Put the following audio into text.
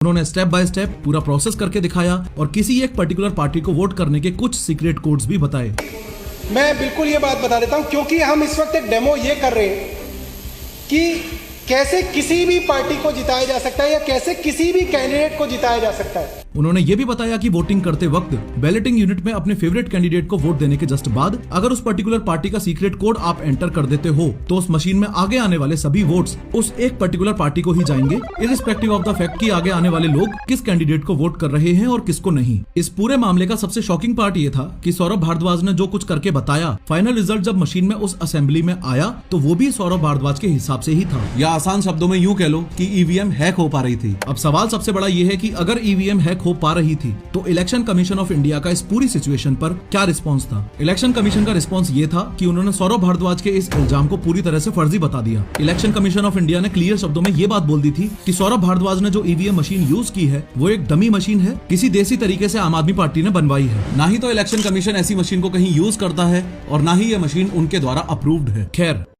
उन्होंने step by step पूरा process करके दिखाया और किसी एक पर्टिकुलर पार्टी को वोट करने के कुछ सीक्रेट कोड्स भी बताए। मैं बिल्कुल ये बात बता देता हूं, क्योंकि हम इस वक्त एक डेमो ये कर रहे हैं कि कैसे किसी भी पार्टी को जिताया जा सकता है या कैसे किसी भी कैंडिडेट को जिताया जा सकता है। उन्होंने ये भी बताया कि वोटिंग करते वक्त बैलेटिंग यूनिट में अपने फेवरेट कैंडिडेट को वोट देने के जस्ट बाद अगर उस पर्टिकुलर पार्टी का सीक्रेट कोड आप एंटर कर देते हो तो उस मशीन में आगे आने वाले सभी वोट्स उस एक पर्टिकुलर पार्टी को ही जाएंगे, इर्रिस्पेक्टिव ऑफ द फैक्ट कि आगे आने वाले लोग किस कैंडिडेट को वोट कर रहे हैं और किसको नहीं। इस पूरे मामले का सबसे शॉकिंग पार्ट ये था कि सौरभ भारद्वाज ने जो कुछ करके बताया, फाइनल रिजल्ट जब मशीन में उस असेंबली में आया तो वो भी सौरभ भारद्वाज के हिसाब से ही था, या आसान शब्दों में यूं कह लो कि ईवीएम हैक हो पा रही थी। अब सवाल सबसे बड़ा ये है कि अगर ईवीएम हैक हो पा रही थी तो इलेक्शन कमीशन ऑफ इंडिया का इस पूरी सिचुएशन पर क्या रिस्पांस था। इलेक्शन कमीशन का रिस्पांस ये था कि उन्होंने सौरभ भारद्वाज के इस इल्जाम को पूरी तरह से फर्जी बता दिया। इलेक्शन कमीशन ऑफ इंडिया ने क्लियर शब्दों में ये बात बोल दी थी कि सौरभ भारद्वाज ने जो ईवीएम मशीन यूज की है वो एक डमी मशीन है, किसी देसी तरीके से आम आदमी पार्टी ने बनवाई है। ना ही तो इलेक्शन कमीशन ऐसी मशीन को कहीं यूज करता है और ना ही ये मशीन उनके द्वारा अप्रूव्ड है। खैर